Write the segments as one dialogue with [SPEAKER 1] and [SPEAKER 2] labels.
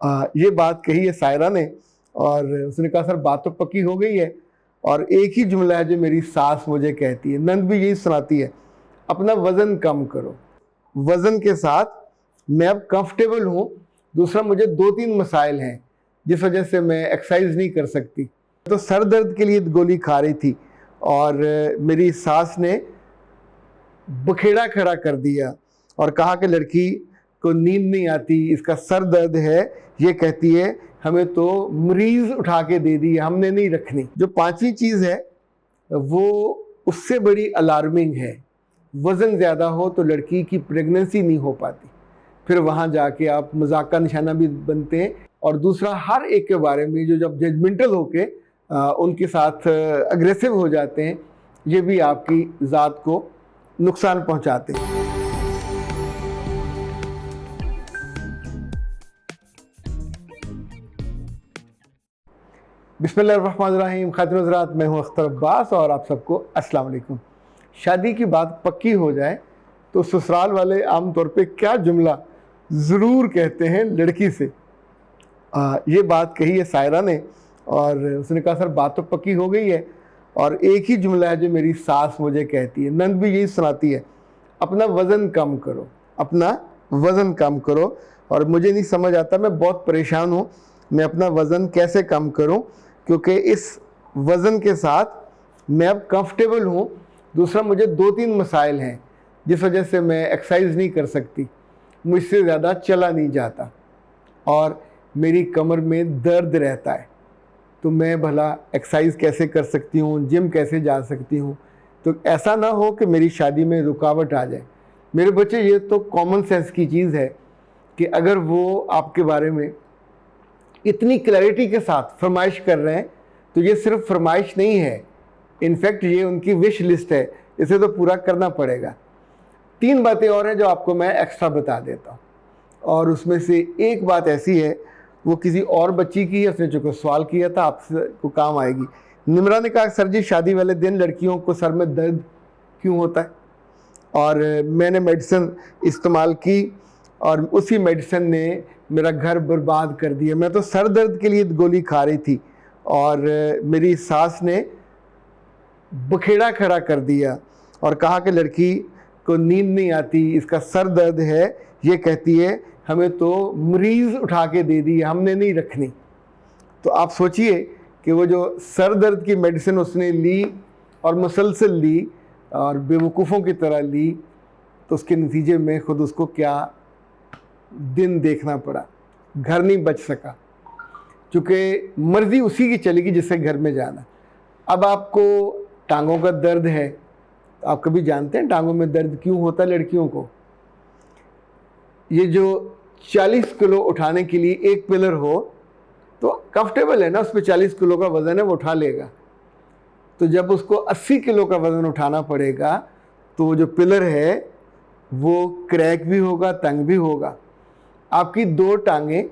[SPEAKER 1] ये बात कही है सायरा ने और उसने कहा सर बात तो पक्की हो गई है। और एक ही जुमला है जो मेरी सास मुझे कहती है, नंद भी यही सुनाती है, अपना वज़न कम करो। वज़न के साथ मैं अब कंफर्टेबल हूँ। दूसरा, मुझे 2-3 मसाइल हैं जिस वजह से मैं एक्सरसाइज नहीं कर सकती। तो सर दर्द के लिए गोली खा रही थी और मेरी सास ने बखेड़ा खड़ा कर दिया और कहा कि लड़की को नींद नहीं आती, इसका सर दर्द है, ये कहती है हमें तो मरीज उठा के दे दी, हमने नहीं रखनी। जो पांचवी चीज़ है वो उससे बड़ी अलार्मिंग है। वज़न ज़्यादा हो तो लड़की की प्रेगनेंसी नहीं हो पाती, फिर वहाँ जाके आप मजाक का निशाना भी बनते हैं। और दूसरा, हर एक के बारे में जो जब जजमेंटल होके उनके साथ अग्रेसिव हो जाते हैं, ये भी आपकी ज़ात को नुकसान पहुँचाते हैं। बिस्मिल्लाहिर्रहमानिर्रहीम। खातिन हज़रात, मैं हूँ अख्तर अब्बास और आप सबको अस्सलाम वालेकुम। शादी की बात पक्की हो जाए तो ससुराल वाले आमतौर पे क्या जुमला ज़रूर कहते हैं लड़की से। ये बात कही है सायरा ने और उसने कहा सर बात तो पक्की हो गई है। और एक ही जुमला है जो मेरी सास मुझे कहती है, नंद भी यही सुनाती है, अपना वज़न कम करो, अपना वज़न कम करो। और मुझे नहीं समझ आता, मैं बहुत परेशान हूँ, मैं अपना वज़न कैसे कम करूँ, क्योंकि इस वज़न के साथ मैं अब कंफर्टेबल हूँ। दूसरा, मुझे 2-3 मसाइल हैं जिस वजह से मैं एक्सरसाइज नहीं कर सकती, मुझसे ज़्यादा चला नहीं जाता और मेरी कमर में दर्द रहता है। तो मैं भला एक्सरसाइज कैसे कर सकती हूँ, जिम कैसे जा सकती हूँ। तो ऐसा ना हो कि मेरी शादी में रुकावट आ जाए। मेरे बच्चे, ये तो कॉमन सेंस की चीज़ है कि अगर वो आपके बारे में इतनी क्लैरिटी के साथ फरमाइश कर रहे हैं तो ये सिर्फ फरमाइश नहीं है, इनफैक्ट ये उनकी विश लिस्ट है, इसे तो पूरा करना पड़ेगा। 3 बातें और हैं जो आपको मैं एक्स्ट्रा बता देता हूँ और उसमें से एक बात ऐसी है, वो किसी और बच्ची की है, उसने जो सवाल किया था, आपको काम आएगी। निमरा ने कहा सर जी, शादी वाले दिन लड़कियों को सर में दर्द क्यों होता है? और मैंने मेडिसिन इस्तेमाल की और उसी मेडिसिन ने मेरा घर बर्बाद कर दिया। मैं तो सर दर्द के लिए गोली खा रही थी और मेरी सास ने बखेड़ा खड़ा कर दिया और कहा कि लड़की को नींद नहीं आती, इसका सर दर्द है, ये कहती है हमें तो मरीज उठा के दे दी, हमने नहीं रखनी। तो आप सोचिए कि वो जो सर दर्द की मेडिसिन उसने ली और मुसलसल ली और बेवकूफ़ों की तरह ली, तो उसके नतीजे में खुद उसको क्या दिन देखना पड़ा, घर नहीं बच सका, क्योंकि मर्ज़ी उसी की चलेगी जिससे घर में जाना। अब आपको टांगों का दर्द है, तो आप कभी जानते हैं टांगों में दर्द क्यों होता है लड़कियों को? ये जो 40 किलो उठाने के लिए एक पिलर हो तो कंफर्टेबल है ना, उस पर 40 किलो का वज़न है, वो उठा लेगा। तो जब उसको 80 किलो का वज़न उठाना पड़ेगा तो वो जो पिलर है वो क्रैक भी होगा, तंग भी होगा। आपकी 2 टांगें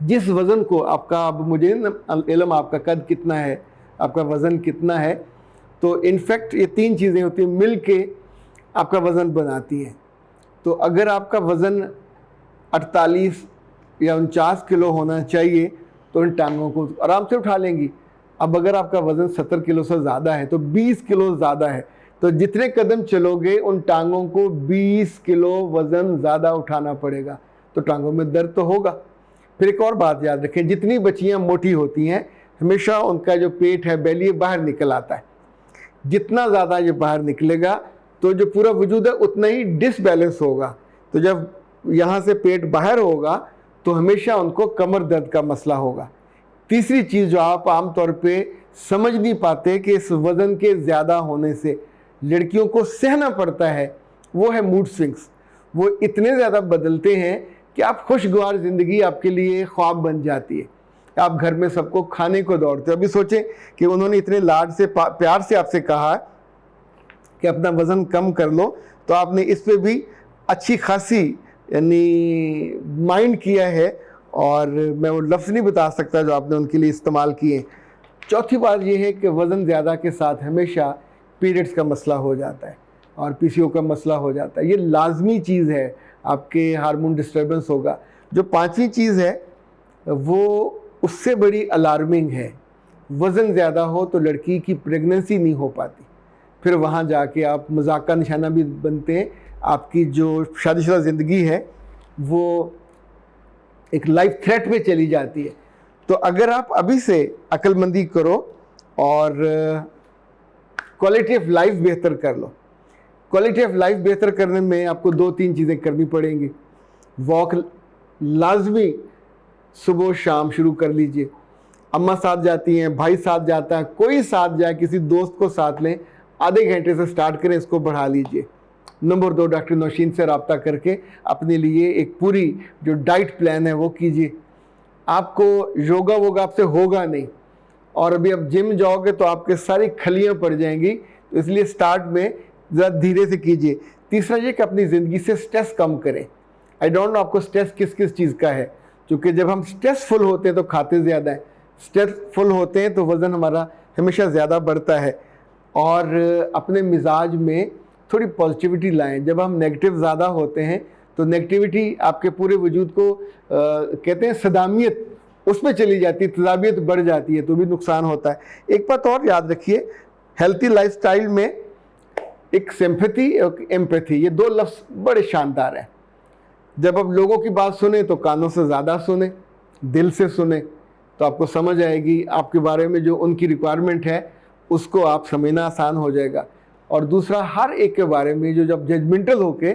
[SPEAKER 1] जिस वज़न को आपका, अब मुझे इल्म आपका कद कितना है, आपका वज़न कितना है, तो इनफैक्ट ये 3 चीज़ें होती हैं मिल के आपका वज़न बनाती हैं। तो अगर आपका वज़न 48 या 49 किलो होना चाहिए तो इन टांगों को आराम से उठा लेंगी। अब अगर आपका वज़न 70 किलो से ज़्यादा है तो 20 किलो ज़्यादा है, तो जितने कदम चलोगे उन टांगों को 20 किलो वज़न ज़्यादा उठाना पड़ेगा, तो टांगों में दर्द तो होगा। फिर एक और बात याद रखें, जितनी बच्चियाँ मोटी होती हैं हमेशा उनका जो पेट है, बेली, बाहर निकल आता है। जितना ज़्यादा ये बाहर निकलेगा तो जो पूरा वजूद है उतना ही डिसबैलेंस होगा। तो जब यहाँ से पेट बाहर होगा तो हमेशा उनको कमर दर्द का मसला होगा। तीसरी चीज़ जो आप आमतौर पे समझ नहीं पाते कि इस वज़न के ज़्यादा होने से लड़कियों को सहना पड़ता है, वो है मूड स्विंग्स। वो इतने ज़्यादा बदलते हैं कि आप खुशगवार ज़िंदगी आपके लिए ख्वाब बन जाती है। आप घर में सबको खाने को दौड़ते हो। अभी सोचें कि उन्होंने इतने लाड से, प्यार से आपसे कहा कि अपना वज़न कम कर लो, तो आपने इस पे भी अच्छी खासी यानी माइंड किया है और मैं वो लफ्ज़ नहीं बता सकता जो आपने उनके लिए इस्तेमाल किए। चौथी बात यह है कि वज़न ज़्यादा के साथ हमेशा पीरियड्स का मसला हो जाता है और पीसीओ का मसला हो जाता है। ये लाजमी चीज़ है, आपके हार्मोन डिस्टर्बेंस होगा। जो पांचवी चीज़ है वो उससे बड़ी अलार्मिंग है। वज़न ज़्यादा हो तो लड़की की प्रेगनेंसी नहीं हो पाती, फिर वहाँ जाके आप मजाक का निशाना भी बनते हैं, आपकी जो शादीशुदा ज़िंदगी है वो एक लाइफ थ्रेट में चली जाती है। तो अगर आप अभी से अक्लमंदी करो और क्वालिटी ऑफ लाइफ बेहतर कर लो। क्वालिटी ऑफ लाइफ बेहतर करने में आपको 2-3 चीज़ें करनी पड़ेंगी। वॉक लाजमी सुबह शाम शुरू कर लीजिए। अम्मा साथ जाती हैं, भाई साथ जाता है, कोई साथ जाए, किसी दोस्त को साथ लें, आधे घंटे से स्टार्ट करें, इसको बढ़ा लीजिए। नंबर 2, डॉक्टर नौशीन से रब्ता करके अपने लिए एक पूरी जो डाइट प्लान है वो कीजिए। आपको योगा वोगा आपसे होगा नहीं, और अभी आप जिम जाओगे तो आपके सारी खलियाँ पड़ जाएंगी, तो इसलिए स्टार्ट में ज़रा धीरे से कीजिए। तीसरा ये कि अपनी ज़िंदगी से स्ट्रेस कम करें। आई डोंट नो आपको स्ट्रेस किस किस चीज़ का है, क्योंकि जब हम स्ट्रेसफुल होते हैं तो खाते ज़्यादा हैं, स्ट्रेसफुल होते हैं तो वज़न हमारा हमेशा ज़्यादा बढ़ता है। और अपने मिजाज में थोड़ी पॉजिटिविटी लाएं। जब हम नेगेटिव ज़्यादा होते हैं तो नेगेटिविटी आपके पूरे वजूद को कहते हैं सदामियत, उसमें चली जाती है, तजाबियत बढ़ जाती है, तो भी नुकसान होता है। एक बात और याद रखिए, हेल्थी लाइफस्टाइल में एक सिंपैथी और एम्पैथी, ये 2 लफ्ज़ बड़े शानदार हैं। जब आप लोगों की बात सुने तो कानों से ज़्यादा सुने, दिल से सुने, तो आपको समझ आएगी आपके बारे में जो उनकी रिक्वायरमेंट है उसको आप समझना आसान हो जाएगा। और दूसरा, हर एक के बारे में जो जब जजमेंटल होके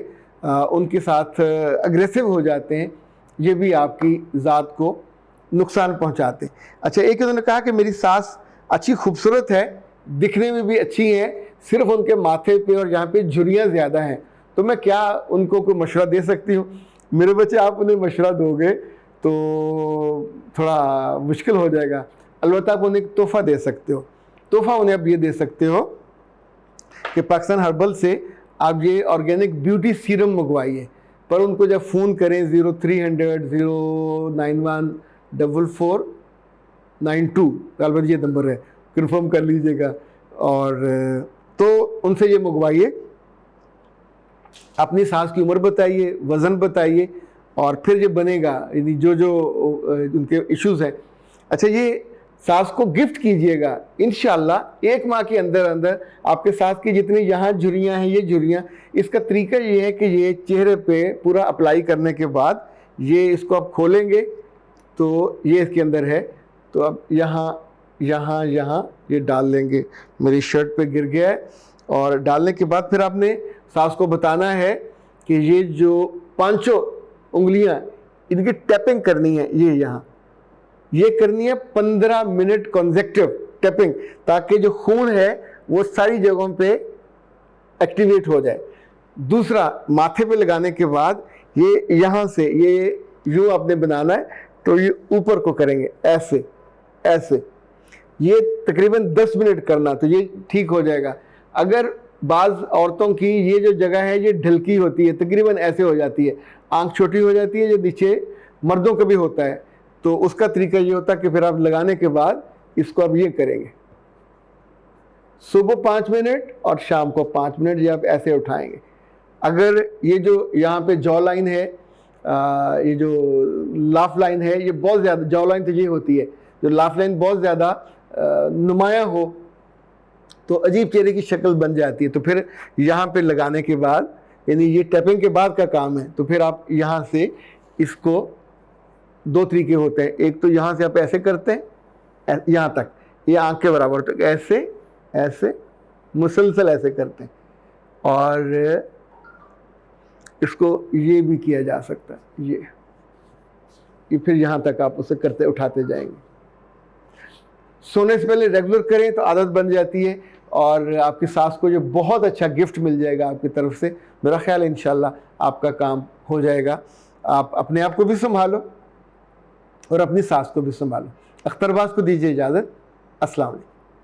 [SPEAKER 1] उनके साथ अग्रेसिव हो जाते हैं, ये भी आपकी ज़ात को नुकसान पहुंचाते हैं। अच्छा, एक उन्होंने कहा कि मेरी सास अच्छी खूबसूरत है, दिखने में भी अच्छी है, सिर्फ उनके माथे पे और यहाँ पे झुर्रियाँ ज़्यादा हैं, तो मैं क्या उनको कोई मशवरा दे सकती हूँ? मेरे बच्चे, आप उन्हें मशवरा दोगे तो थोड़ा मुश्किल हो जाएगा। अलबत्ता आप उन्हें एक तोहफ़ा दे सकते हो। तोहफ़ा उन्हें आप ये दे सकते हो कि पाकिस्तान हर्बल से आप ये ऑर्गेनिक ब्यूटी सीरम मंगवाइए, पर उनको जब फ़ोन करें 0300 091 4492, अलबत्ता ये नंबर है, कन्फर्म कर लीजिएगा। और तो उनसे ये मंगवाइए, अपनी सास की उम्र बताइए, वज़न बताइए, और फिर ये बनेगा, यानी जो जो उनके इश्यूज़ हैं। अच्छा, ये सास को गिफ्ट कीजिएगा, इंशाल्लाह 1 माह के अंदर अंदर आपके सास की जितनी यहाँ झुर्रियाँ हैं, ये झुर्रियाँ, इसका तरीका ये है कि ये चेहरे पे पूरा अप्लाई करने के बाद ये इसको आप खोलेंगे तो ये इसके अंदर है, तो अब यहाँ यहाँ यहाँ ये डाल लेंगे। मेरी शर्ट पे गिर गया है। और डालने के बाद फिर आपने सास को बताना है कि ये जो 5 उंगलियां, इनकी टैपिंग करनी है, ये यहाँ ये करनी है 15 मिनट कॉन्सेक्टिव टैपिंग, ताकि जो खून है वो सारी जगहों पे एक्टिवेट हो जाए। दूसरा, माथे पे लगाने के बाद ये यहाँ से ये यूँ आपने बनाना है, तो ये ऊपर को करेंगे ऐसे ऐसे, ये तकरीबन 10 मिनट करना, तो ये ठीक हो जाएगा। अगर बाज़ औरतों की ये जो जगह है ये ढलकी होती है, तकरीबन ऐसे हो जाती है, आंख छोटी हो जाती है, जो नीचे मर्दों का भी होता है, तो उसका तरीका ये होता है कि फिर आप लगाने के बाद इसको आप ये करेंगे, सुबह 5 मिनट और शाम को 5 मिनट, ये आप ऐसे उठाएंगे। अगर ये जो यहाँ पे जॉ लाइन है, ये जो लाफ लाइन है, ये बहुत ज़्यादा, जॉ लाइन तो ये होती है, जो लाफ लाइन बहुत ज़्यादा नुमाया हो तो अजीब चेहरे की शक्ल बन जाती है, तो फिर यहाँ पे लगाने के बाद, यानी ये टैपिंग के बाद का काम है, तो फिर आप यहाँ से इसको 2 तरीके होते हैं। एक तो यहाँ से आप ऐसे करते हैं यहाँ तक, ये आँख के बराबर तक, ऐसे ऐसे मुसलसल ऐसे करते हैं, और इसको ये भी किया जा सकता है, ये फिर यहाँ तक आप उसे करते उठाते जाएंगे। सोने से पहले रेगुलर करें तो आदत बन जाती है, और आपकी सास को जो बहुत अच्छा गिफ्ट मिल जाएगा आपकी तरफ से। मेरा ख्याल है इंशाल्लाह आपका काम हो जाएगा। आप अपने आप को भी संभालो और अपनी सास को भी संभालो। अख्तरबाज को दीजिए इजाज़त। अस्सलाम वालेकुम।